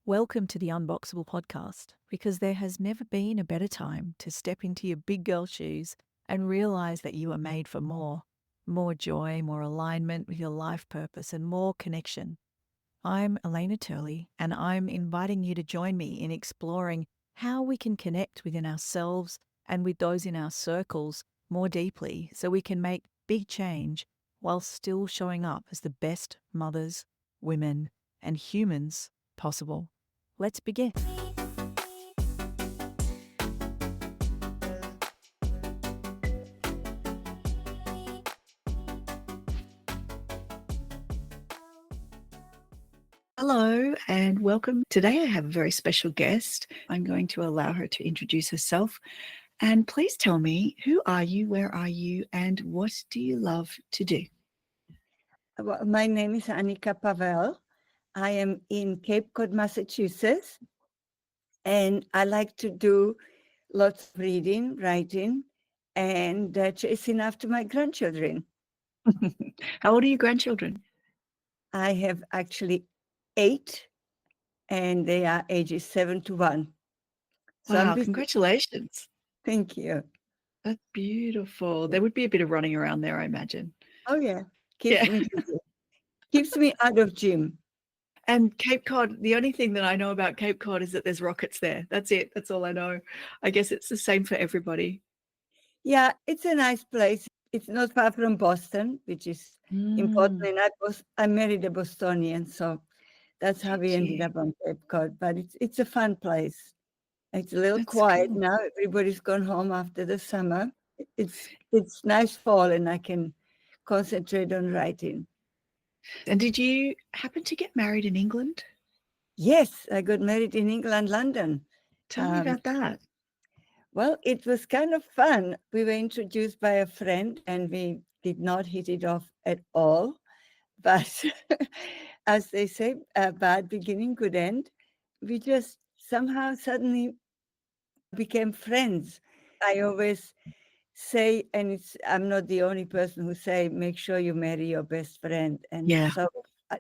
Welcome to the Unboxable podcast, because there has never been a better time to step into your big girl shoes and realize that you are made for more. More joy, more alignment with your life purpose, and more connection. I'm Elena Turley, and I'm inviting you to join me in exploring how we can connect within ourselves and with those in our circles more deeply so we can make big change while still showing up as the best mothers, women, and humans possible. Let's begin. Hello and welcome. Today I have a very special guest. I'm going to allow her to introduce herself. And please tell me, who are you, where are you, and what do you love to do? Well, my name is Anika Pavel. I am in Cape Cod, Massachusetts, and I like to do lots of reading, writing, and chasing after my grandchildren. How old are your grandchildren? I have actually 8, and they are ages 7 to 1. So I'm Wow, busy. congratulations. Thank you. That's beautiful. There would be a bit of running around there, I imagine. Oh, yeah. Yeah. Keeps me busy. Keeps me out of gym. And Cape Cod, the only thing that I know about Cape Cod is that there's rockets there. That's it. That's all I know. I guess it's the same for everybody. Yeah, it's a nice place. It's not far from Boston, which is important. Mm, And I married a Bostonian, so that's how we did ended you? up on Cape Cod. But it's a fun place. It's a little That's quiet cool. now. Everybody's gone home after the summer. It's nice fall, and I can concentrate on writing. And did you happen to get married in England? Yes, I got married in England, London. Tell me Um, about that. well, it was kind of fun. We were introduced by a friend, and we did not hit it off at all. But as they say, a bad beginning, good end. We just somehow suddenly became friends. I always say, and I'm not the only person who say, make sure you marry your best friend. And Yeah. so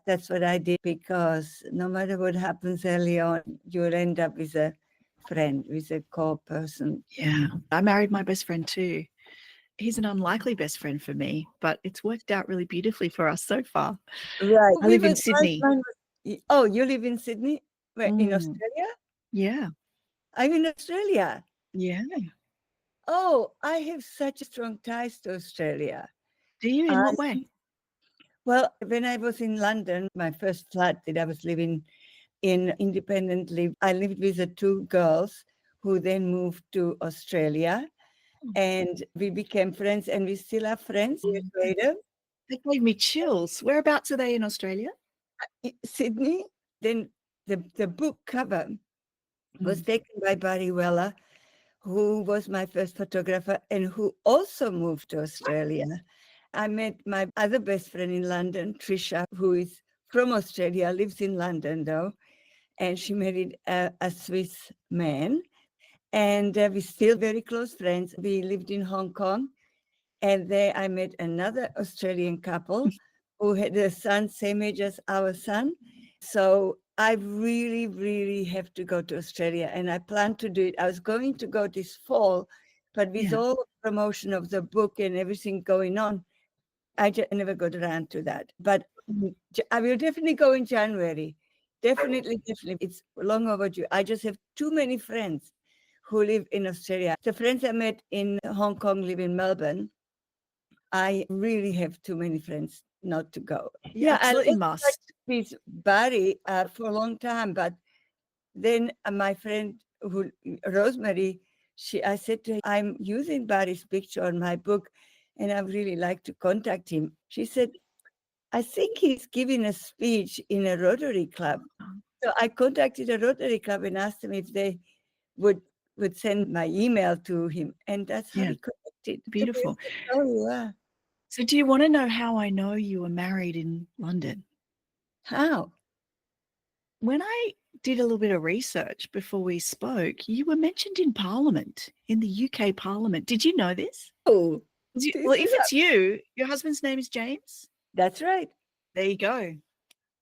that's what I did, because no matter what happens early on, you'll end up with a friend, with a core person. Yeah. I married my best friend too. He's an unlikely best friend for me, but it's worked out really beautifully for us so far. Right. I live in Sydney. Oh, you live in Sydney? Where, in Mm, Australia? yeah. I'm in Australia. Yeah. Oh, I have such strong ties to Australia. Do you? In I, what way? well, when I was in London, my first flat that I was living in independently, I lived with the 2 girls who then moved to Australia, and we became friends, and we still are friends years Mm, later. that gave me chills. Whereabouts are they in Australia? Sydney, then the book cover was Mm. taken by Barry Weller, who was my first photographer and who also moved to Australia. I met my other best friend in London, Trisha, who is from Australia, lives in London though, and she married a Swiss man. And we're still very close friends. We lived in Hong Kong, and there I met another Australian couple who had a son same age as our son. So I really, really have to go to Australia, and I plan to do it. I was going to go this fall, but with Yeah. all the promotion of the book and everything going on, I just never got around to that. But I will definitely go in January. Definitely, definitely. It's long overdue. I just have too many friends who live in Australia. The friends I met in Hong Kong live in Melbourne. I really have too many friends not to go. You Yeah, I absolutely lost touch must. with Barry for a long time, but then my friend who Rosemary, I said to her, I'm using Barry's picture on my book, and I really like to contact him. She said, I think he's giving a speech in a Rotary Club. So I contacted a Rotary Club and asked them if they would send my email to him, and that's how Yeah. we connected. The Beautiful. beautiful story, yeah. So do you want to know how I know you were married in London? How? When I did a little bit of research before we spoke, you were mentioned in Parliament, in the UK Parliament. Did you know this? Oh, Well, this if is it's you, your husband's name is James. that's right. There you go.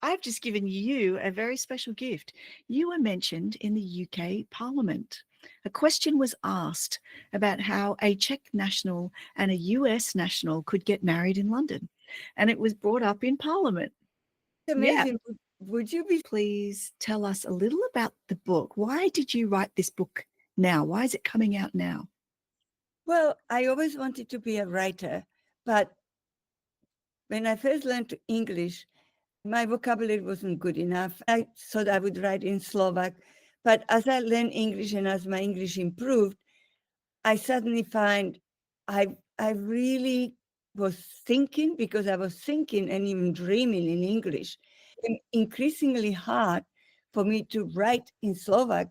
I've just given you a very special gift. You were mentioned in the UK Parliament. A question was asked about how a Czech national and a US national could get married in London, and it was brought up in Parliament. Yeah. Amazing. Would you be? Please tell us a little about the book. Why did you write this book now? Why is it coming out now? Well, I always wanted to be a writer, but when I first learned English, my vocabulary wasn't good enough. I thought I would write in Slovak, but as I learned English and as my English improved, I suddenly find I really was thinking, because I was thinking and even dreaming in English, and increasingly hard for me to write in Slovak.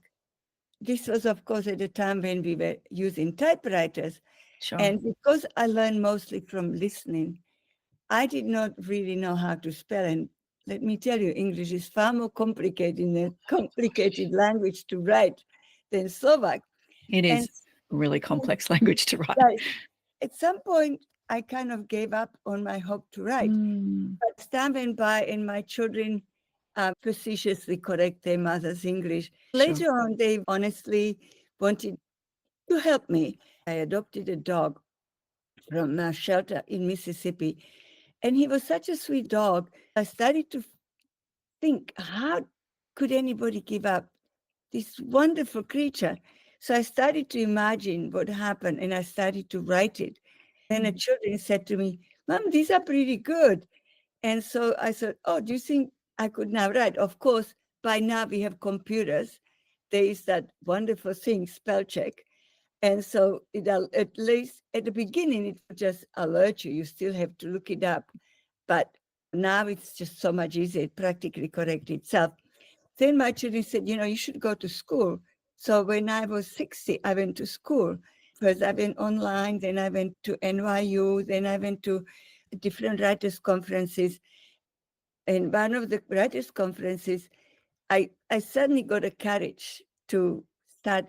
This was, of course, at a time when we were using typewriters. Sure. And because I learned mostly from listening, I did not really know how to spell. And let me tell you, English is far more complicated language to write than Slovak. It And is a really complex language to write. right, at some point, I kind of gave up on my hope to write. Mm, But time went by, and my children facetiously correct their mother's English. sure. Later on, they honestly wanted to help me. I adopted a dog from a shelter in Mississippi, and he was such a sweet dog. I started to think, how could anybody give up this wonderful creature? So I started to imagine what happened, and I started to write it. Then the children said to me, "Mom, these are pretty good." And so I said, "Oh, do you think I could now write?" Of course, by now we have computers. There is that wonderful thing, spell check. And so at least at the beginning, it would just alert you. You still have to look it up. But now it's just so much easier. It practically corrects itself. Then my children said, you should go to school. So when I was 60, I went to school. First, I went online, then I went to NYU, then I went to different writers' conferences. And one of the writers' conferences, I suddenly got a courage to start.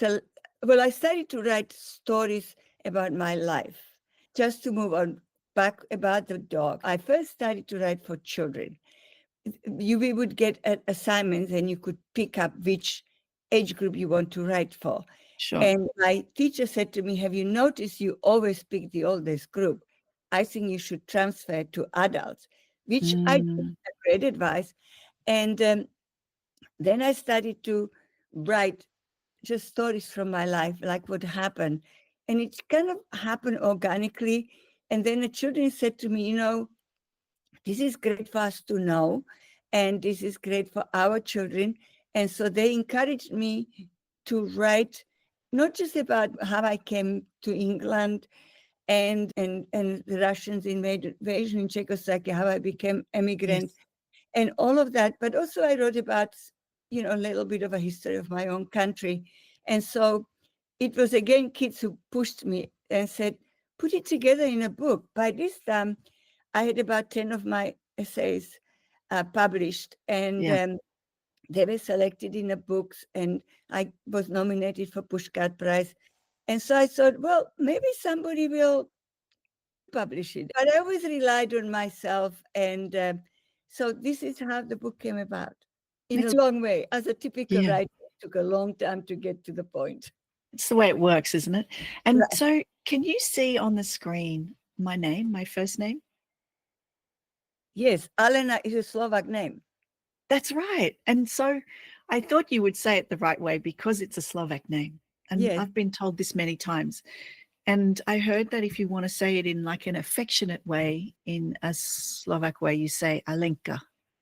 I started to write stories about my life. Just to move on back about the dog, I first started to write for children. We would get assignments, and you could pick up which age group you want to write for. Sure. And my teacher said to me, "Have you noticed you always pick the oldest group? I think you should transfer to adults," which I did. Mm, Great advice. And then I started to write just stories from my life, like what happened. And it kind of happened organically. And then the children said to me, "This is great for us to know, and this is great for our children." And so they encouraged me to write not just about how I came to England and the Russians invasion in Czechoslovakia, how I became immigrant, yes. and all of that, but also I wrote about, a little bit of a history of my own country. And so it was again kids who pushed me and said, "Put it together in a book." By this time, I had about 10 of my essays published, and Yeah. they were selected in the books, and I was nominated for Pushcart Prize. And so I thought, well, maybe somebody will publish it. But I always relied on myself. And so this is how the book came about. In a It's, long way. As a typical yeah. writer, it took a long time to get to the point. It's the way it works, isn't it? And Right. so, can you see on the screen my name, my first name? Yes, Alena is a Slovak name. That's right. And so, I thought you would say it the right way because it's a Slovak name. And Yes, I've been told this many times. And I heard that if you want to say it in like an affectionate way, in a Slovak way, you say Alenka.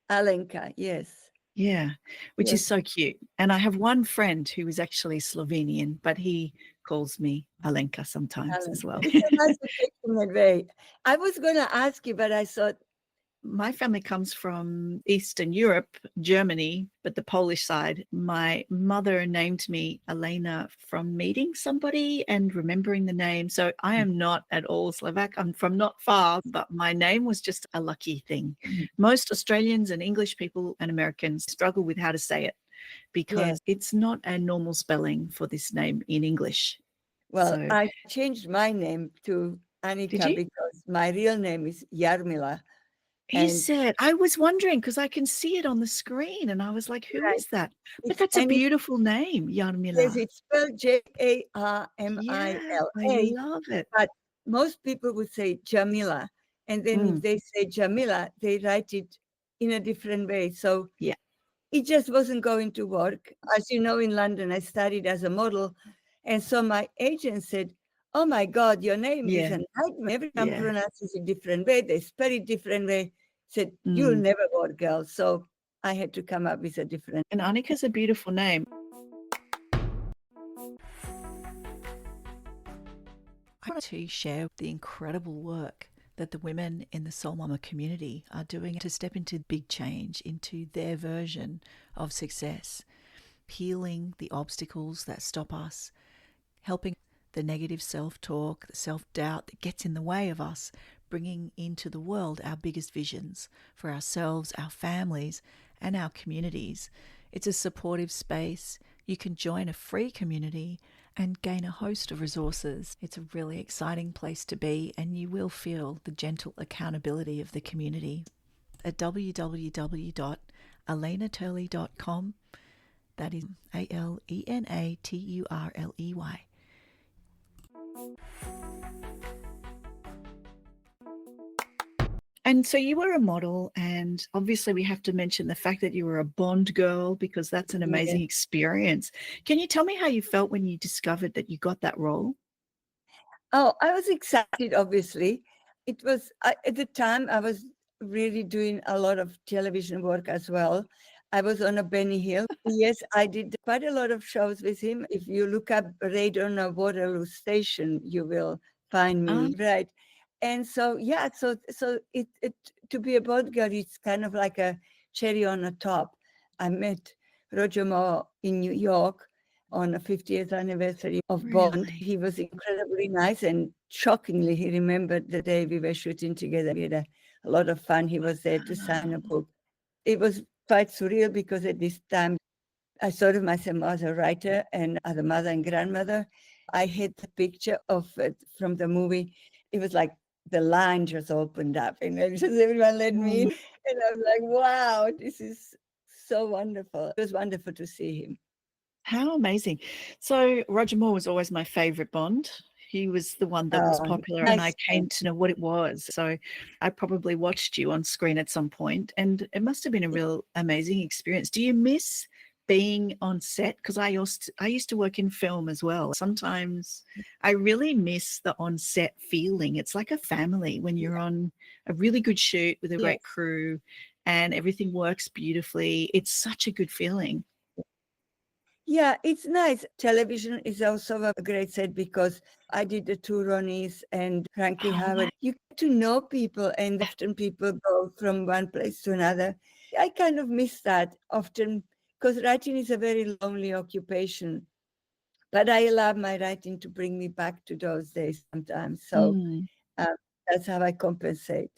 Alenka, yes. Yeah, which Yes, is so cute. And I have one friend who is actually Slovenian, but he calls me Alenka sometimes as Alenka. well. It's a nice affectionate way. I was going to ask you, but I thought, My family comes from Eastern Europe, Germany, but the Polish side. My mother named me Elena from meeting somebody and remembering the name. So I am not at all Slovak. I'm from not far, but my name was just a lucky thing. Most Australians and English people and Americans struggle with how to say it yeah. because it's not a normal spelling for this name in English. Well, So, I changed my name to did Anika you? because my real name is Jarmila. He And said, I was wondering because I can see it on the screen, and I was like, "Who right, is that?" But it's that's a and it beautiful name, yes, Jarmila. it's spelled Yeah, I Jarmila, love it. but most people would say Jamila, and then if Mm, they say Jamila, they write it in a different way. So yeah, it just wasn't going to work. As you know, in London, I studied as a model, and so my agent said, "Oh my God, your name is yeah, a nightmare. Everyone yeah. pronounces it different way. They spell it different way." Said, "You'll Mm. never work, girl." So I had to come up with a different. And Annika's a beautiful name. I want to share the incredible work that the women in the Soul Mama community are doing to step into big change, into their version of success, healing the obstacles that stop us, helping the negative self-talk, the self-doubt that gets in the way of us, bringing into the world our biggest visions for ourselves, our families, and our communities. It's a supportive space. You can join a free community and gain a host of resources. It's a really exciting place to be, and you will feel the gentle accountability of the community. At www.alenaturley.com, that is ALENATURLEY. And so you were a model, and obviously we have to mention the fact that you were a Bond girl because that's an Yeah. amazing experience. Can you tell me how you felt when you discovered that you got that role? Oh, I was excited, obviously. It was, at the time, I was really doing a lot of television work as well. I was on a Benny Hill. Yes, I did quite a lot of shows with him. If you look up Radon or Waterloo Station, you will find Um, me, right? And so, yeah, so it to be a Bond girl, it's kind of like a cherry on the top. I met Roger Moore in New York on the 50th anniversary of Bond. really? He was incredibly nice, and shockingly, he remembered the day we were shooting together. We had a lot of fun. He was there to sign a Wow. book. It was quite surreal because at this time, I thought of myself as a writer and as a mother and grandmother. I had the picture of it from the movie. It was like the line just opened up and just everyone let me Mm, in. And I was like, wow, this is so wonderful. It was wonderful to see him. how amazing. So Roger Moore was always my favorite Bond. He was the one that was Oh, popular, and I nice. came to know what it was. So I probably watched you on screen at some point, and it must have been a real amazing experience. Do you miss being on set? Because I used to work in film as well. Sometimes I really miss the on set feeling. It's like a family when you're on a really good shoot with a Yes. great crew and everything works beautifully. It's such a good feeling. Yeah, it's nice. Television is also a great set because I did the two Ronnies and Frankie Oh, Howard. You get to know people, and often people go from one place to another. I kind of miss that often because writing is a very lonely occupation. But I allow my writing to bring me back to those days sometimes. So mm. uh, that's how I compensate.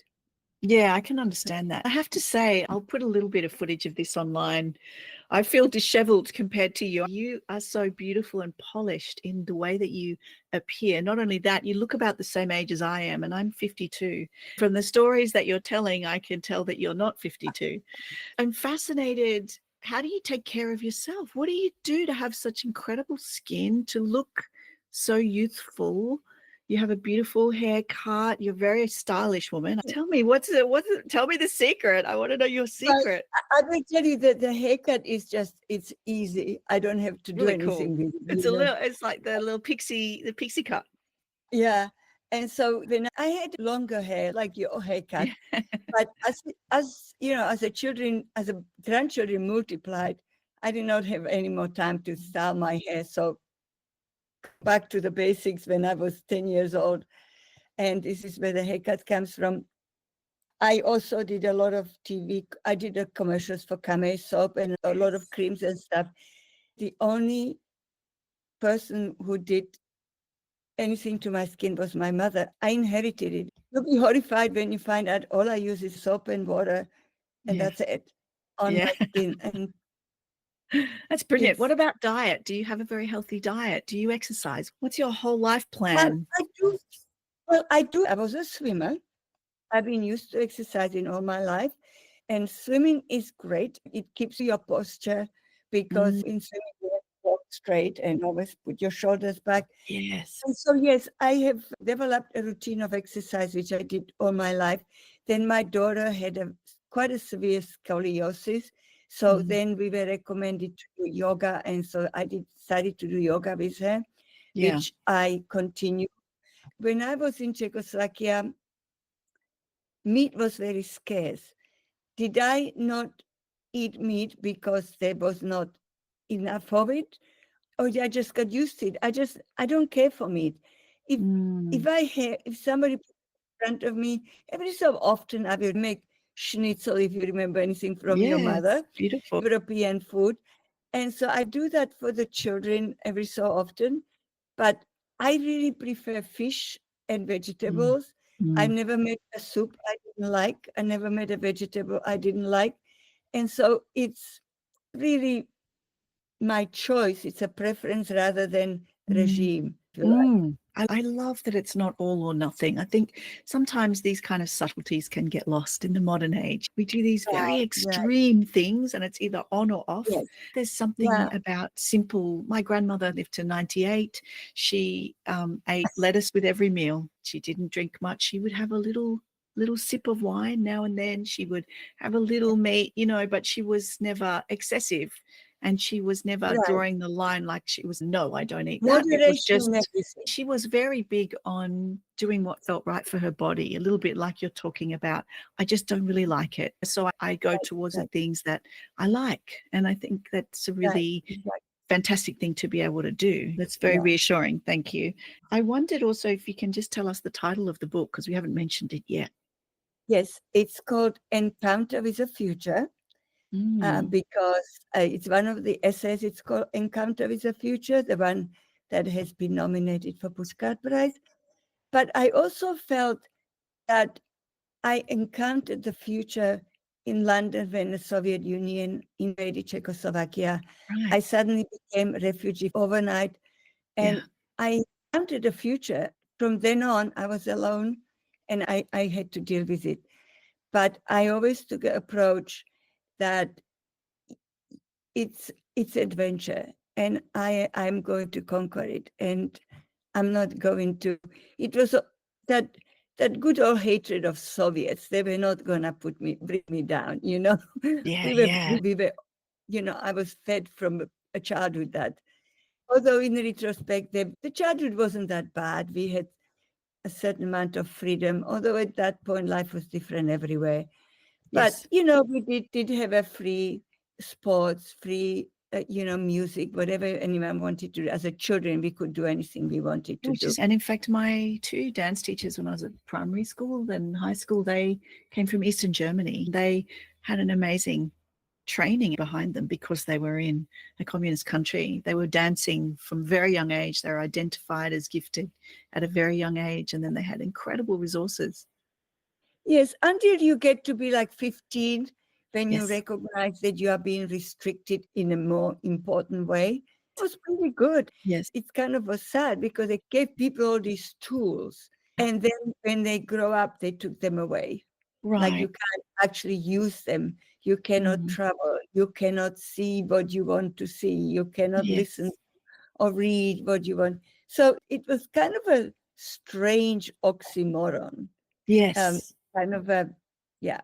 Yeah, I can understand that. I have to say, I'll put a little bit of footage of this online. I feel disheveled compared to you. You are so beautiful and polished in the way that you appear. Not only that, you look about the same age as I am, and I'm 52. From the stories that you're telling, I can tell that you're not 52. I'm fascinated. How do you take care of yourself? What do you do to have such incredible skin, to look so youthful? You have a beautiful haircut. You're a very stylish woman. Tell me, tell me the secret. I want to know your Well, secret. I will tell you that the haircut is just, it's easy. I don't have to do Really cool. anything with it, It's you know. it's like the pixie cut. Yeah. And so when I had longer hair, like your haircut, Yeah. but as you know, as a grandchildren multiplied, I did not have any more time to style my hair. So back to the basics when I was 10 years old. And this is where the haircut comes from. I also did a lot of TV. I did a commercials for Camay soap and a lot of Yes. creams and stuff. The only person who did anything to my skin was my mother. I inherited it. You'll be horrified when you find out all I use is soap and water, and Yeah. that's it on Yeah. my skin. And That's brilliant. What it's, about diet? Do you have a very healthy diet? Do you exercise? What's your whole life well, plan? I do. Well, I do. I was a swimmer. I've been used to exercising all my life, and swimming is great. It keeps your posture because Mm, in swimming you have to walk straight and always put your shoulders back. yes. And so, yes, I have developed a routine of exercise, which I did all my life. Then my daughter had quite a severe scoliosis. So Mm, then we were recommended to do yoga. And so I decided to do yoga with her, yeah. which I continue. When I was in Czechoslovakia, meat was very scarce. Did I not eat meat because there was not enough of it? Or I just got used to it. I don't care for meat. If Mm, if somebody put it in front of me, every so often I will make schnitzel, if you remember anything from your yes. mother, Beautiful. European food. And so I do that for the children every so often. But I really prefer fish and Mm, vegetables. I mm, never made a soup I didn't like. I never made a vegetable I didn't like. And so it's really my choice. It's a preference rather than mm. regime, if you like. Mm. I love that it's not all or nothing. I think sometimes these kind of subtleties can get lost in the modern age. We do these very Right, right. extreme things and it's either on or off. Yes. There's something Yeah. about simple. My grandmother lived to 98. She ate lettuce with every meal. She didn't drink much. She would have a little sip of wine now and then. She would have a little meat, but she was never excessive. And she was never Right. drawing the line like she was, no, I don't eat that. It was Moderation in just, everything. she was very big on doing what felt right for her body, a little bit like you're talking about. I just don't really like it. So I go Right, towards the right, things that I like. And I think that's a right, really right. fantastic thing to be able to do. That's very Yeah. reassuring. Thank you. I wondered also if you can just tell us the title of the book because we haven't mentioned it yet. Yes, it's called Encounter with the Future. Mm, Because it's one of the essays. It's called Encounter with the Future, the one that has been nominated for Pushcart Prize. But I also felt that I encountered the future in London when the Soviet Union invaded Czechoslovakia. right. I suddenly became a refugee overnight, Yeah. and I encountered the future. From then on, I was alone, and I had to deal with it. But I always took an approach that it's adventure, and I'm going to conquer it, and I'm not going to. It was that that good old hatred of Soviets. They were not going to bring me down. Yeah. we were Yeah. we were, I was fed from a childhood that. Although in retrospect, the childhood wasn't that bad. We had a certain amount of freedom. Although at that point, life was different everywhere. But Yes. we did have a free sports, free music, whatever anyone wanted to do. As a children, we could do anything we wanted to Which do. is, and in fact, my two dance teachers when I was at primary school and high school, they came from Eastern Germany. They had an amazing training behind them because they were in a communist country. They were dancing from a very young age. They were identified as gifted at a very young age, and then they had incredible resources. Yes, until you get to be like 15, when you Yes, recognize that you are being restricted in a more important way. It was pretty good. yes, It kind of was sad because they gave people all these tools. And then when they grow up, they took them away. Like you right. can't actually use them. You cannot Mm, travel. You cannot see what you want to see. You cannot listen yes, or read what you want. So it was kind of a strange oxymoron. Um, yes. kind of a, yeah.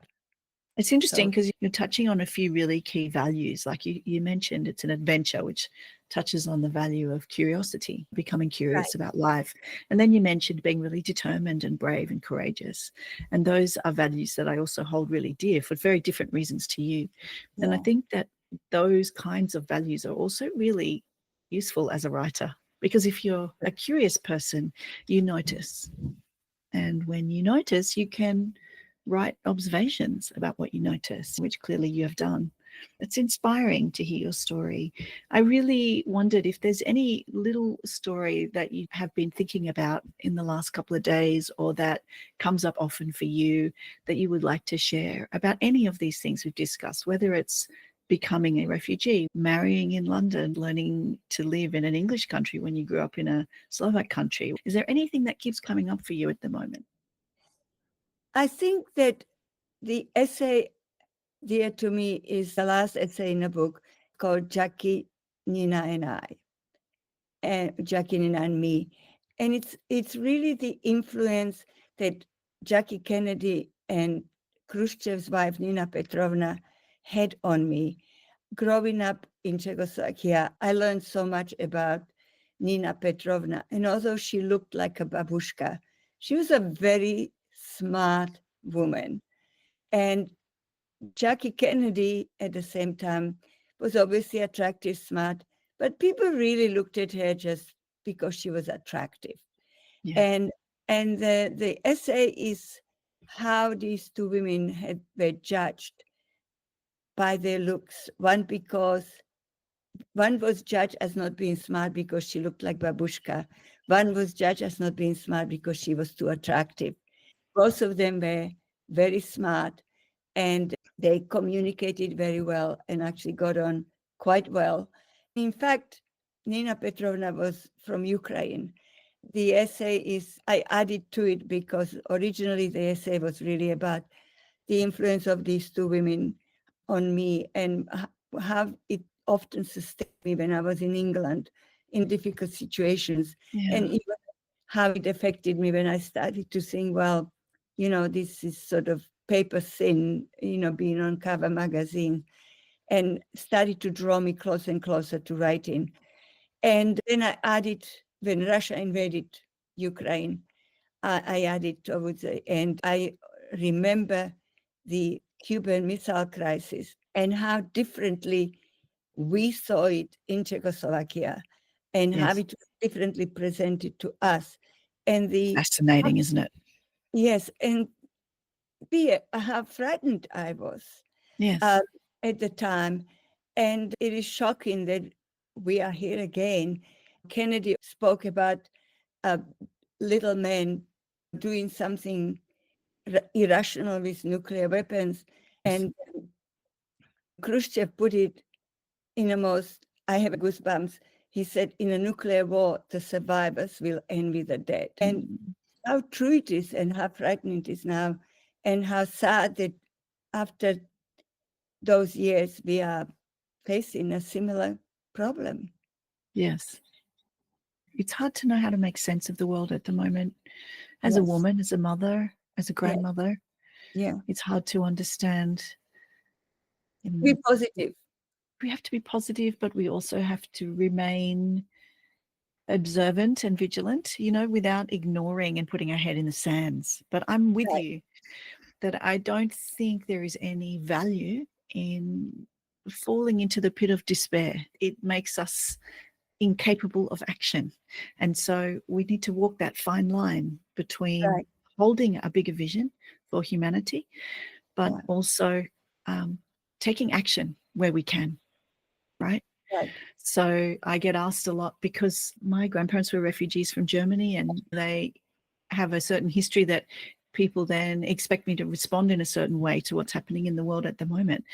It's interesting So, because you're touching on a few really key values. Like you mentioned, it's an adventure, which touches on the value of curiosity, becoming right. curious about life. And then you mentioned being really determined and brave and courageous. And those are values that I also hold really dear for very different reasons to you. And I Yeah. think that those kinds of values are also really useful as a writer. Because if you're a curious person, you notice. And when you notice, you can write observations about what you notice, which clearly you have done. It's inspiring to hear your story. I really wondered if there's any little story that you have been thinking about in the last couple of days or that comes up often for you that you would like to share about any of these things we've discussed, whether it's becoming a refugee, marrying in London, learning to live in an English country when you grew up in a Slovak country. Is there anything that keeps coming up for you at the moment? I think that the essay dear to me is the last essay in a book called Jackie, Nina, and I, and Jackie, Nina, and me. And it's really the influence that Jackie Kennedy and Khrushchev's wife, Nina Petrovna, had on me. Growing up in Czechoslovakia, I learned so much about Nina Petrovna. And although she looked like a babushka, she was a very smart woman. And Jackie Kennedy, at the same time, was obviously attractive, smart, but people really looked at her just because she was attractive. Yeah. And the essay is how these two women were judged by their looks. One was judged as not being smart because she looked like babushka. One was judged as not being smart because she was too attractive. Both of them were very smart, and they communicated very well and actually got on quite well. In fact, Nina Petrovna was from Ukraine. The essay I added to it because originally the essay was really about the influence of these two women on me and how it often sustained me when I was in England in difficult situations, and Yeah. even how it affected me when I started to think, well, this is sort of paper thin, being on Cover magazine, and started to draw me closer and closer to writing. And then I added, when Russia invaded Ukraine, I added towards the end, I remember the Cuban Missile Crisis and how differently we saw it in Czechoslovakia and how Yes. it was differently presented to us. And Fascinating, isn't it? yes, and how frightened I was Yes. uh, at the time. And it is shocking that we are here again. Kennedy spoke about a little man doing something irrational with nuclear weapons. And Khrushchev put it in a most, I have goosebumps. He said, in a nuclear war, the survivors will envy the dead. And Mm. how true it is and how frightening it is now, and how sad that after those years we are facing a similar problem. Yes. It's hard to know how to make sense of the world at the moment. As a Yes. woman, as a mother, as a Yeah. grandmother, Yeah. it's hard to understand. Be um, positive. We have to be positive, but we also have to remain observant and vigilant, without ignoring and putting our head in the sands. But I'm with Right. you that I don't think there is any value in falling into the pit of despair. It makes us incapable of action. And so we need to walk that fine line between Right. holding a bigger vision for humanity, but Yeah. also taking action where we can, right? Right. So I get asked a lot because my grandparents were refugees from Germany, and they have a certain history that people then expect me to respond in a certain way to what's happening in the world at the moment.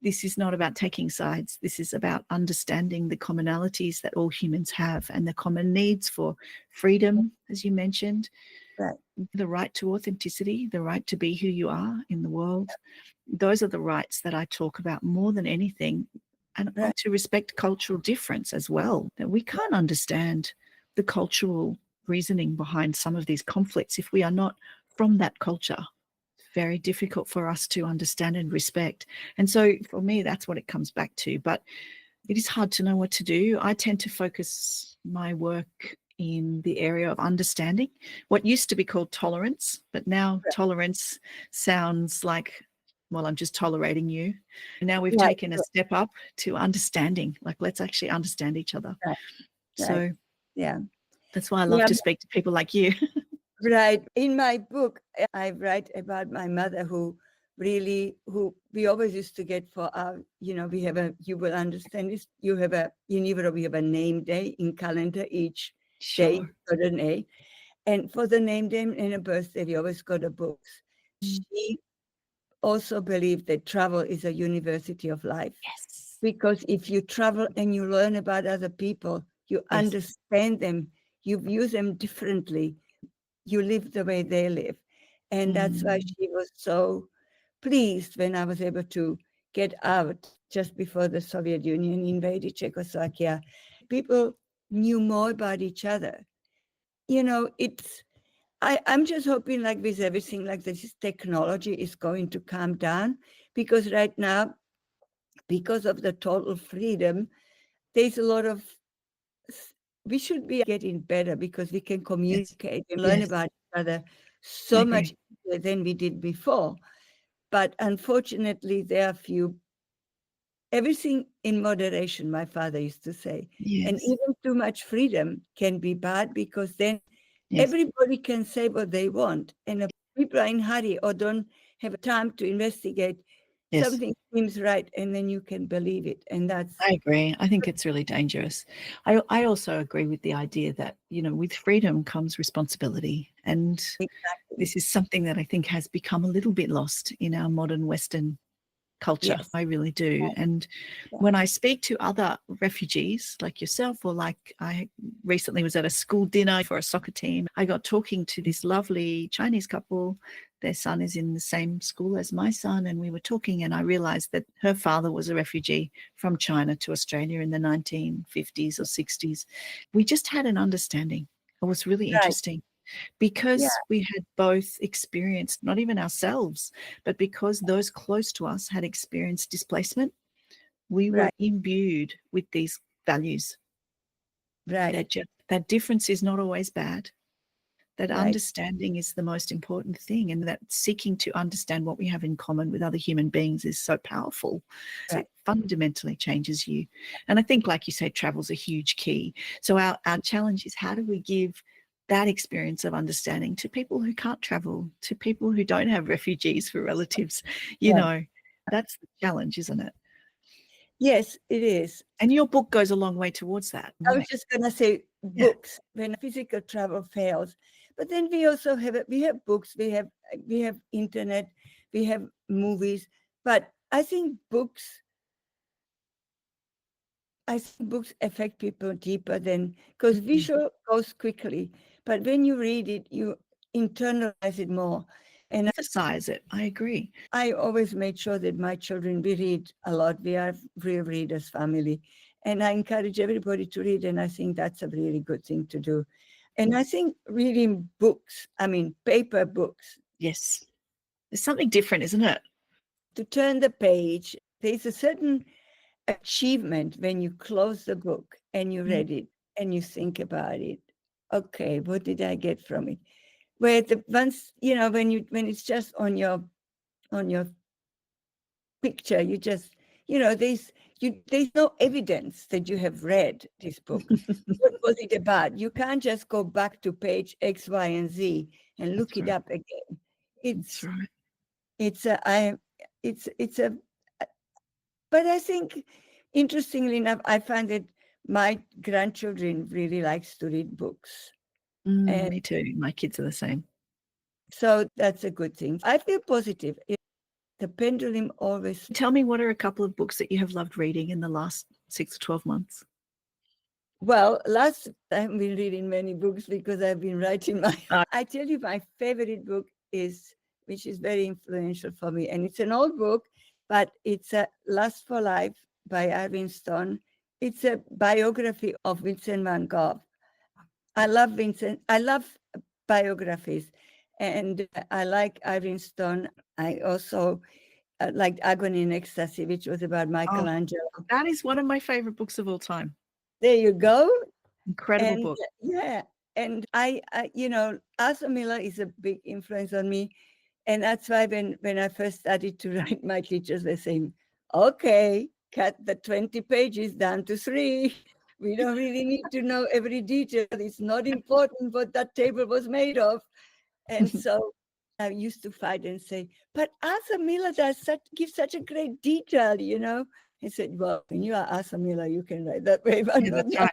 This is not about taking sides. This is about understanding the commonalities that all humans have and the common needs for freedom, as you mentioned, Right. the right to authenticity, the right to be who you are in the world. Those are the rights that I talk about more than anything. And Right. to respect cultural difference as well. That we can't understand the cultural reasoning behind some of these conflicts if we are not from that culture. It's very difficult for us to understand and respect. And so for me, that's what it comes back to. But it is hard to know what to do. I tend to focus my work in the area of understanding what used to be called tolerance, but now tolerance sounds like, well, I'm just tolerating you. And now we've Right. taken a step up to understanding, like, let's actually understand each other. Right. Right. So Yeah. that's why I love Yeah. to speak to people like you. Right. In my book, I write about my mother who we always used to get for our, you will understand this, in Europe, we have a name day in calendar each day, Sure. got an A. And for the name day and a birthday, we always got a books. She also believed that travel is a university of life. Yes. Because if you travel and you learn about other people, you Yes. understand them, you view them differently, you live the way they live. And that's why Mm. she was so pleased when I was able to get out just before the Soviet Union invaded Czechoslovakia. People knew more about each other. I'm just hoping, like with everything, like this technology is going to calm down, because right now, because of the total freedom, there's a lot of, we should be getting better because we can Yes. communicate and learn Yes. about each other I so much agree. easier than we did before. But unfortunately, there are few, everything in moderation, my father used to say. And Yes. even too much freedom can be bad, because then Yes. everybody can say what they want. And if people are in hurry or don't have time to investigate, Yes. something seems right, and then you can believe it. And that's I agree. I think it's really dangerous. I also agree with the idea that, with freedom comes responsibility. And exactly. this is something that I think has become a little bit lost in our modern Western culture. Yes. I really do. And Yeah. when I speak to other refugees like yourself, or like I recently was at a school dinner for a soccer team, I got talking to this lovely Chinese couple. Their son is in the same school as my son, and we were talking, and I realized that her father was a refugee from China to Australia in the 1950s or 60s. We just had an understanding. It was really Right. interesting Yeah. because we had both experienced, not even ourselves, but because those close to us had experienced displacement, we were Right. imbued with these values Right. that difference is not always bad, that Right. understanding is the most important thing, and that seeking to understand what we have in common with other human beings is so powerful. So Right. it fundamentally changes you. And I think, like you say, travel's a huge key. So our challenge is, how do we give that experience of understanding to people who can't travel, to people who don't have refugees for relatives? Yeah. That's the challenge, isn't it? Yes, it is. And your book goes a long way towards that. I was just gonna say Yeah. books when physical travel fails, but then we also have we have books, we have internet, we have movies, but I think books affect people deeper than, because Mm. visual goes quickly, but when you read it, you internalize it more. And Emphasize it. I agree. I always made sure that my children, we read a lot. We are real readers family. And I encourage everybody to read. And I think that's a really good thing to do. And I think reading books, I mean, paper books, Yes. There's something different, isn't it? to turn the page, there's a certain achievement when you close the book and you Mm. read it and you think about it. Okay, what did I get from it? Where the once, when it's just on your picture, you just, there's no evidence that you have read this book. What was it about? You can't just go back to page X, Y, and Z and look That's it right. up again. That's It's right. it's a I it's a but I think, interestingly enough, I find that my grandchildren really likes to read books. And Me too. My kids are the same. so that's a good thing. I feel positive. The pendulum always. Tell me, what are a couple of books that you have loved reading in the last 6 or 12 months? Well, last I've been reading many books because I've been writing my. Uh, I tell you, my favorite book is, which is very influential for me, and it's an old book, but it's a Lust for Life by Irving Stone. It's a biography of Vincent van Gogh. I love Vincent. I love biographies, and I like Irving Stone. I also liked Agony and Ecstasy, which was about oh, Michelangelo. that is one of my favorite books of all time. There you go. Incredible And book. yeah, and Arthur Miller is a big influence on me. And that's why when I first started to write, my teachers were saying, okay, cut the 20 pages down to 3. We don't really need to know every detail. It's not important what that table was made of. And so I used to fight and say, but Arthur Miller gives such a great detail. I said, well, when you are Arthur Miller, you can write that way, but Yeah, not that's now. right.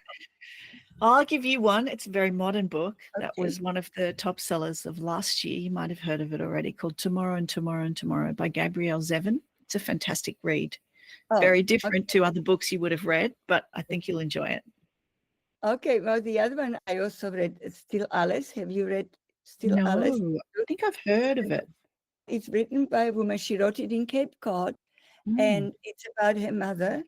I'll give you one. It's a very modern book that Okay. was one of the top sellers of last year. You might have heard of it already, called Tomorrow and Tomorrow and Tomorrow by Gabrielle Zevin. It's a fantastic read. Oh, Very okay. different to other books you would have read, but I think you'll enjoy it. Okay. Well, the other one I also read, Still Alice. Have you read? Still No, Alice. I think I've heard of it. It's written by a woman. She wrote it in Cape Cod, and it's about her mother,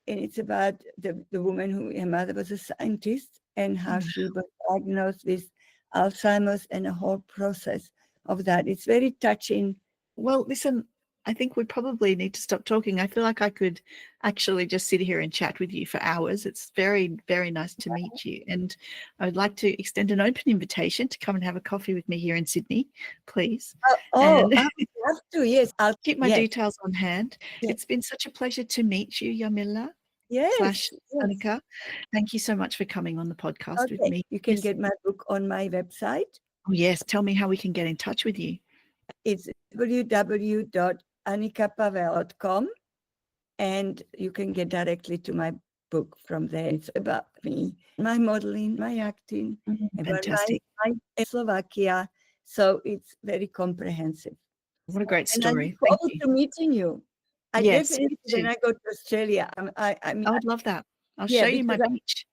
and it's about the woman who, her mother was a scientist, and how she was diagnosed with Alzheimer's and a whole process of that. It's very touching. Well, listen, I think we probably need to stop talking. I feel like I could actually just sit here and chat with you for hours. It's very, very nice to meet you. And I would like to extend an open invitation to come and have a coffee with me here in Sydney, please. And I would love to. Yes, I'll keep my details on hand. Yes. It's been such a pleasure to meet you, Yamila. Yes. Anika. Thank you so much for coming on the podcast with me. You can get my book on my website. Oh, yes. Tell me how we can get in touch with you. It's www.anikapavel.com, and you can get directly to my book from there. It's about me, my modeling, my acting, Fantastic. about my Slovakia. So it's very comprehensive. What a great And I story. look Thank forward you. to meeting you. I Yes, definitely, me too. when I go to Australia, I would love that. I'll Yeah, show you my because beach.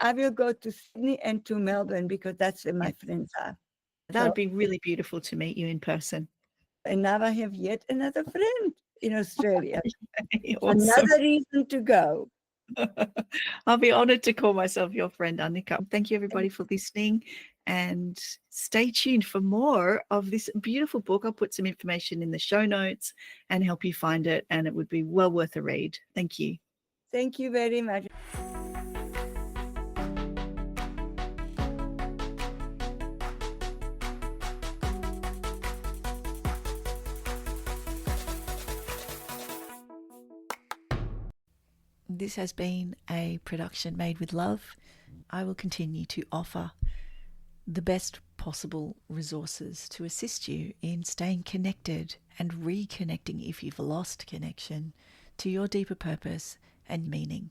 I will go to Sydney and to Melbourne because that's where my friends are. That would be really beautiful to meet you in person. And now I have yet another friend in Australia. Awesome. Another reason to go. I'll be honored to call myself your friend, Annika. Thank you, everybody, for listening. And stay tuned for more of this beautiful book. I'll put some information in the show notes and help you find it. And it would be well worth a read. Thank you. Thank you very much. This has been a production made with love. I will continue to offer the best possible resources to assist you in staying connected and reconnecting, if you've lost connection, to your deeper purpose and meaning,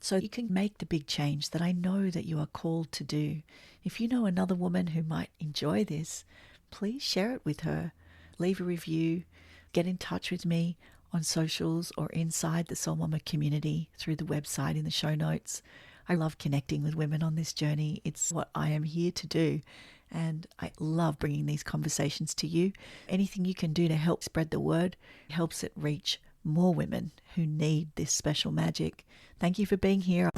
so you can make the big change that I know that you are called to do. If you know another woman who might enjoy this, please share it with her. Leave a review. Get in touch with me on socials or inside the Soul Mama community through the website in the show notes. I love connecting with women on this journey. It's what I am here to do. And I love bringing these conversations to you. Anything you can do to help spread the word helps it reach more women who need this special magic. Thank you for being here.